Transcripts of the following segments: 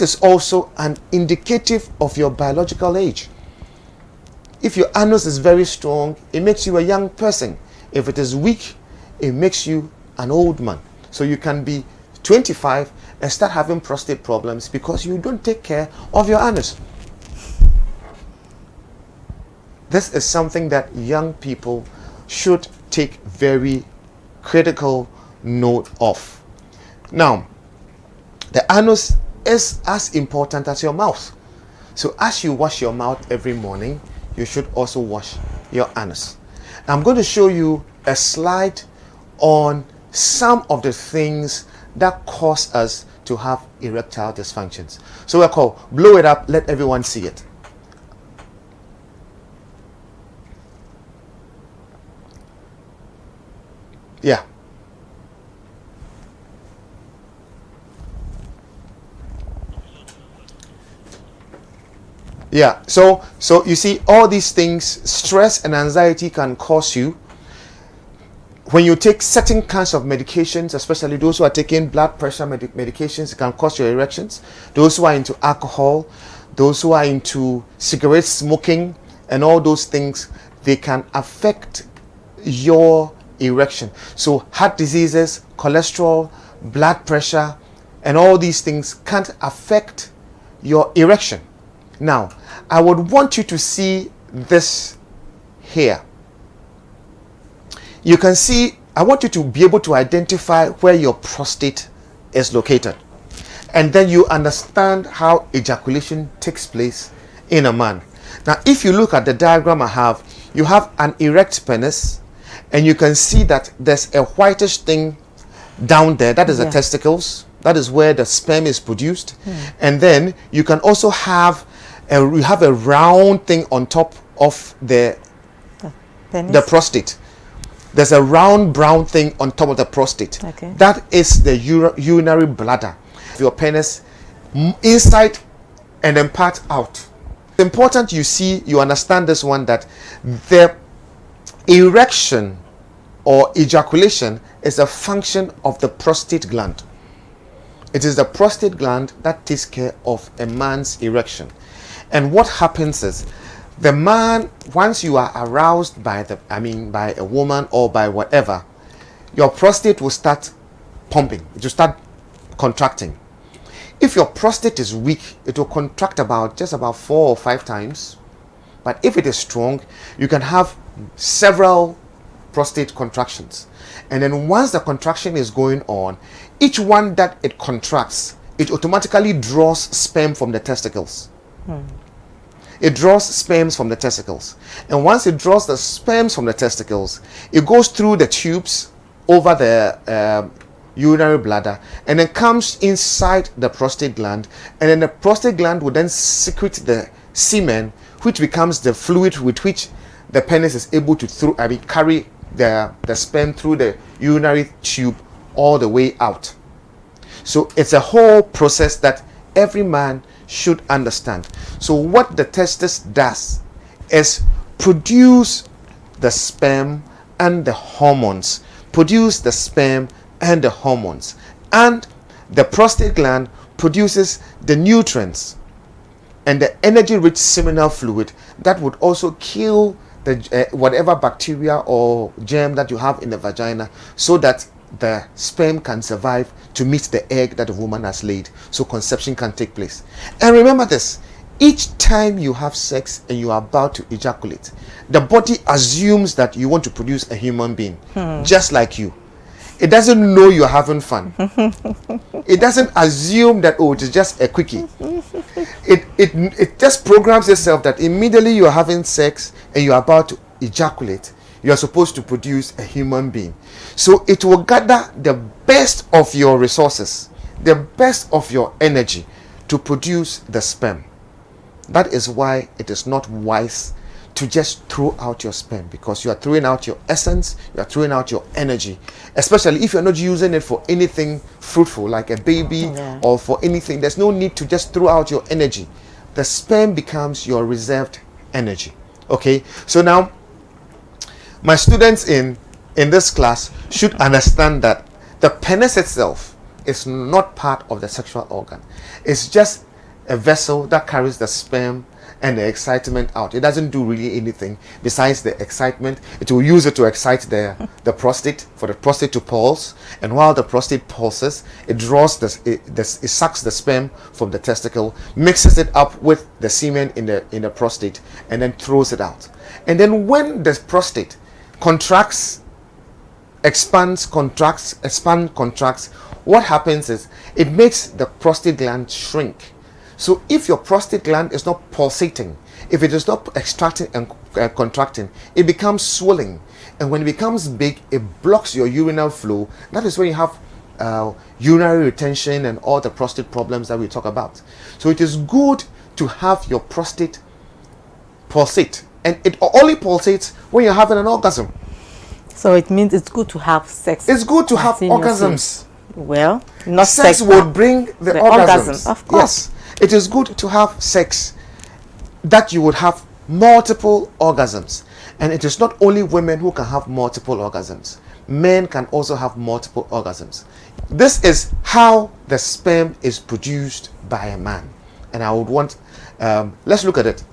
This is also an indicative of your biological age. If your anus is very strong, it makes you a young person. If it is weak, it makes you an old man. So you can be 25 and start having prostate problems because you don't take care of your anus. This is something that young people should take very critical note of. Now, the anus is as important as your mouth. So as you wash your mouth every morning, you should also wash your anus. I'm going to show you a slide on some of the things that cause us to have erectile dysfunctions. So we'll call, blow it up, let everyone see it. Yeah. Yeah, so you see all these things, stress and anxiety can cause you. When you take certain kinds of medications, especially those who are taking blood pressure medications, it can cause your erections. Those who are into alcohol, those who are into cigarette smoking and all those things, they can affect your erection. So heart diseases, cholesterol, blood pressure, and all these things can't affect your erection. Now, I would want you to see this here. You can see, I want you to be able to identify where your prostate is located. And then you understand how ejaculation takes place in a man. Now, if you look at the diagram I have, you have an erect penis, and you can see that there's a whitish thing down there. That is the testicles. That is where the sperm is produced. And then you can also have a round thing on top of the prostate. There's a round brown thing on top of the prostate. Okay. That is the urinary bladder. Your penis inside and then part out. It's important you understand this one, that the erection or ejaculation is a function of the prostate gland. It is the prostate gland that takes care of a man's erection. And what happens is, the man, once you are aroused by by a woman or by whatever, your prostate will start pumping. It will start contracting. If your prostate is weak, it will contract just about 4 or 5 times. But if it is strong, you can have several prostate contractions. And then once the contraction is going on, each one that it contracts, it automatically draws sperm from the testicles. It draws sperms from the testicles. And once it draws the sperms from the testicles, it goes through the tubes over the urinary bladder and then comes inside the prostate gland. And then the prostate gland will then secrete the semen, which becomes the fluid with which the penis is able to carry the sperm through the urinary tube all the way out. So it's a whole process that every man should understand. So what the testis does is produce the sperm and the hormones. Produce the sperm and the hormones. And the prostate gland produces the nutrients and the energy-rich seminal fluid that would also kill the whatever bacteria or germ that you have in the vagina, so that the sperm can survive to meet the egg that the woman has laid, so conception can take place. And remember this, each time you have sex and you are about to ejaculate, the body assumes that you want to produce a human being, just like you. It doesn't know you're having fun. It doesn't assume that, oh, it is just a quickie. It just programs itself that immediately you're having sex and you're about to ejaculate, you are supposed to produce a human being. So it will gather the best of your resources, the best of your energy to produce the sperm. That is why it is not wise to just throw out your sperm, because you are throwing out your essence, you are throwing out your energy, especially if you're not using it for anything fruitful like a baby or for anything. There's no need to just throw out your energy. The sperm becomes your reserved energy. Okay, so now my students in this class should understand that the penis itself is not part of the sexual organ. It's just a vessel that carries the sperm and the excitement out. It doesn't do really anything besides the excitement. It will use it to excite the prostate, for the prostate to pulse. And while the prostate pulses, it draws it sucks the sperm from the testicle, mixes it up with the semen in the prostate, and then throws it out. And then when the prostate contracts, expands, contracts, what happens is it makes the prostate gland shrink. So if your prostate gland is not pulsating, if it is not extracting and contracting, it becomes swelling. And when it becomes big, it blocks your urinary flow. That is when you have urinary retention and all the prostate problems that we talk about. So it is good to have your prostate pulsate. And it only pulsates when you're having an orgasm. So it means it's good to have sex. It's good to have orgasms. Well, not sex would bring the orgasms. Of course. Yes. It is good to have sex that you would have multiple orgasms. And it is not only women who can have multiple orgasms. Men can also have multiple orgasms. This is how the sperm is produced by a man. And I would want, let's look at it.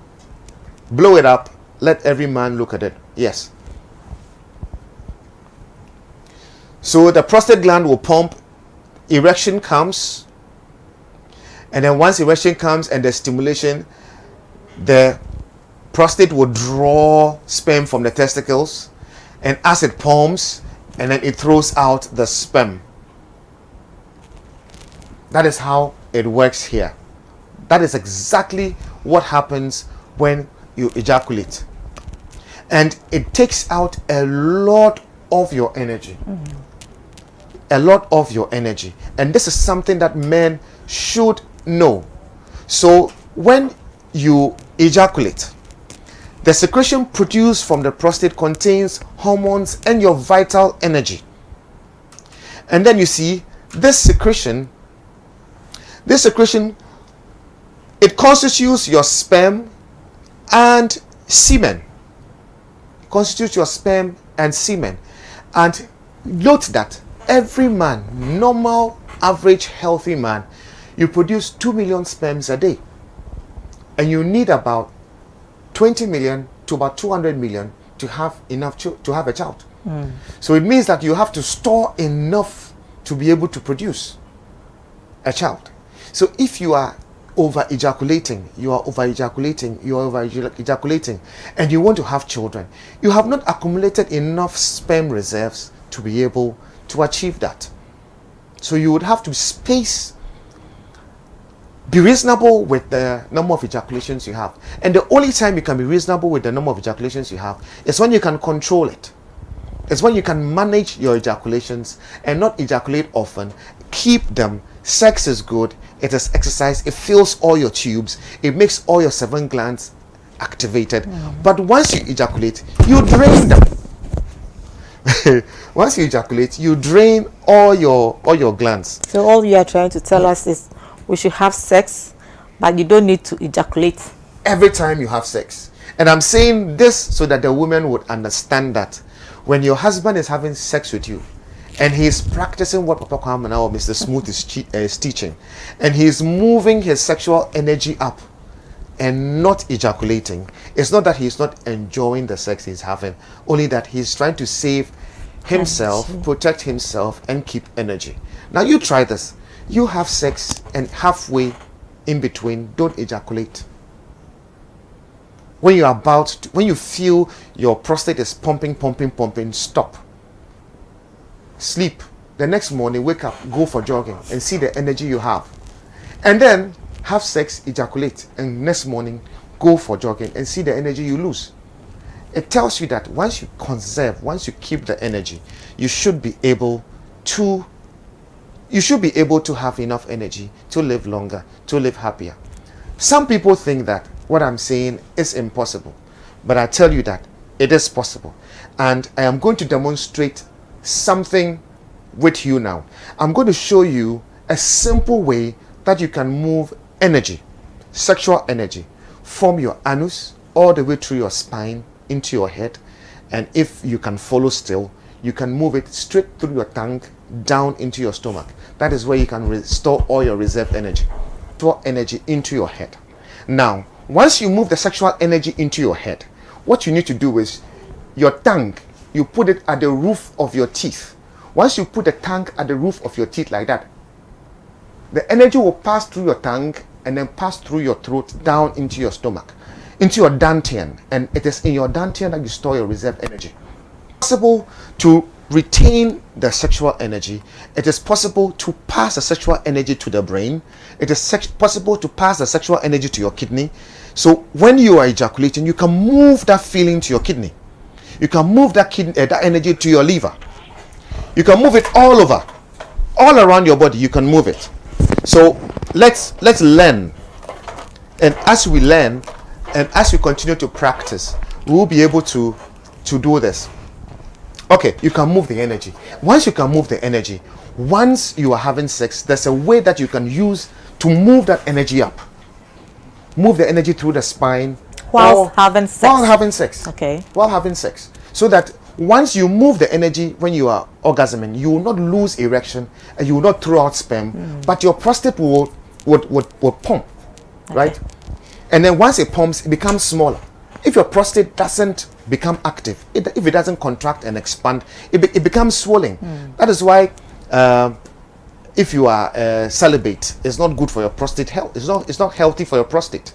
Blow it up. Let every man look at it. Yes. So the prostate gland will pump. Erection comes. And then once erection comes and the stimulation, the prostate will draw sperm from the testicles, and as it pumps, and then it throws out the sperm. That is how it works here. That is exactly what happens when you ejaculate. And it takes out a lot of your energy. A lot of your energy. And this is something that men should know. So when you ejaculate, the secretion produced from the prostate contains hormones and your vital energy. And then you see this secretion, it constitutes your sperm and semen. Constitutes your sperm and semen. And note that every man, normal, average, healthy man, you produce 2 million sperms a day. And you need about 20 million to about 200 million to have enough to have a child. So it means that you have to store enough to be able to produce a child. So if you are over-ejaculating, and you want to have children, you have not accumulated enough sperm reserves to be able to achieve that. So you would have to be reasonable with the number of ejaculations you have. And the only time you can be reasonable with the number of ejaculations you have is when you can control it. It's when you can manage your ejaculations and not ejaculate often. Keep them. Sex is good. It is exercise. It fills all your tubes. It makes all your 7 glands activated. But once you ejaculate, you drain them. Once you ejaculate, you drain all your glands. So all you are trying to tell us is we should have sex, but you don't need to ejaculate every time you have sex. And I'm saying this so that the women would understand that when your husband is having sex with you and he's practicing what Papa Kwame or Mr. Smooth is teaching, and he's moving his sexual energy up and not ejaculating, it's not that he's not enjoying the sex he's having, only that he's trying to save himself, protect himself, and keep energy. Now you try this. You have sex and halfway in between, don't ejaculate. When when you feel your prostate is pumping, stop. Sleep. The next morning, wake up, go for jogging, and see the energy you have. And then have sex, ejaculate, and next morning, go for jogging and see the energy you lose. It tells you that once you conserve, once you keep the energy, you should be able to have enough energy to live longer, to live happier. Some people think that what I'm saying is impossible, but I tell you that it is possible. And I am going to demonstrate something with you now. I'm going to show you a simple way that you can move energy, sexual energy, from your anus all the way through your spine into your head. And if you can follow still, you can move it straight through your tongue down into your stomach. That is where you can restore all your reserved energy. sexual energy into your head. Now, once you move the sexual energy into your head, what you need to do is your tongue, you put it at the roof of your teeth. Once you put the tongue at the roof of your teeth like that, the energy will pass through your tongue and then pass through your throat down into your stomach, into your dantian, and it is in your dantian that you store your reserve energy. It's possible to retain the sexual energy. It is possible to pass the sexual energy to the brain. It is possible to pass the sexual energy to your kidney. So when you are ejaculating, you can move that feeling to your kidney. You can move that energy to your liver. You can move it all over, all around your body. You can move it. So let's learn, and as we learn and as we continue to practice, we will be able to do this. Okay, you can move the energy. Once you can move the energy, once you are having sex, there's a way that you can use to move that energy up. Move the energy through the spine while having sex. While having sex. Okay. While having sex. So that once you move the energy when you are orgasming, you will not lose erection and you will not throw out sperm, but your prostate will pump, right? And then once it pumps, it becomes smaller. If your prostate doesn't become active, if it doesn't contract and expand, it becomes swollen. That is why if you are celibate, it's not good for your prostate health. It's not healthy for your prostate,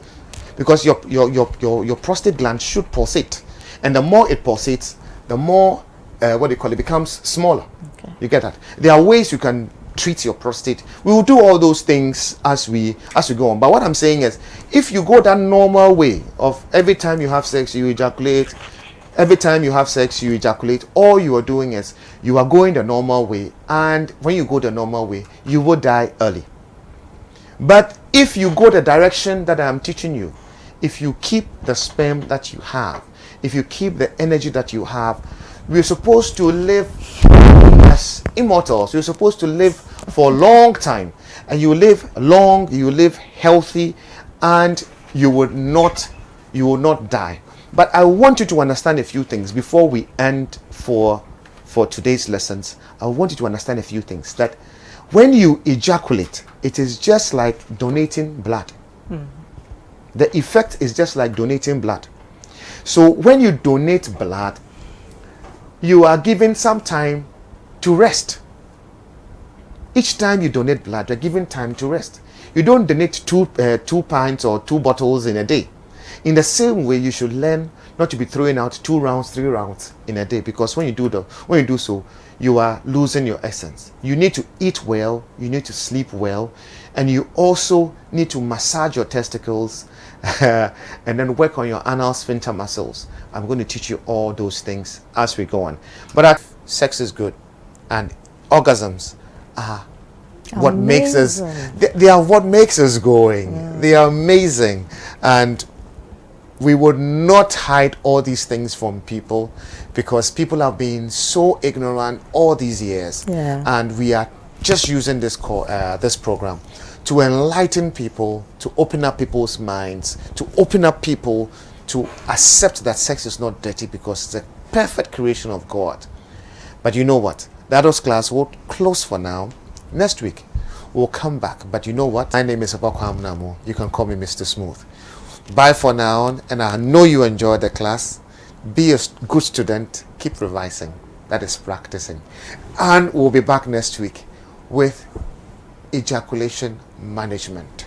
because your prostate gland should pulsate, and the more it pulsates, the more it becomes smaller. Okay. You get that? There are ways you can treat your prostate. We will do all those things as we go on. But what I'm saying is, if you go that normal way of every time you have sex you ejaculate, every time you have sex you ejaculate, all you are doing is you are going the normal way, and when you go the normal way, you will die early. But if you go the direction that I'm teaching you, if you keep the sperm that you have, if you keep the energy that you have, we're supposed to live as immortals. You're supposed to live for a long time, and you live long, you live healthy, and you will not die. But I want you to understand a few things before we end for today's lessons. I want you to understand a few things, that when you ejaculate, it is just like donating blood. The effect is just like donating blood. So when you donate blood, you are given some time to rest. Each time you donate blood, you're given time to rest. You don't donate two pints or 2 bottles in a day. In the same way, you should learn not to be throwing out 2 rounds, 3 rounds in a day, because when you do so, you are losing your essence. You need to eat well, you need to sleep well, and you also need to massage your testicles and then work on your anal sphincter muscles. I'm going to teach you all those things as we go on. But sex is good, and orgasms are what makes us, they are what makes us going. They are amazing, and we would not hide all these things from people, because people have been so ignorant all these years, and we are just using this program to enlighten people, to open up people's minds, to open up people to accept that sex is not dirty, because it's a perfect creation of God. But you know what? The adults class will close for now. Next week we'll come back. But you know what? My name is Abakwam Namo. You can call me Mr. Smooth. Bye for now, and I know you enjoyed the class. Be a good student. Keep revising. That is practicing. And we'll be back next week with ejaculation management.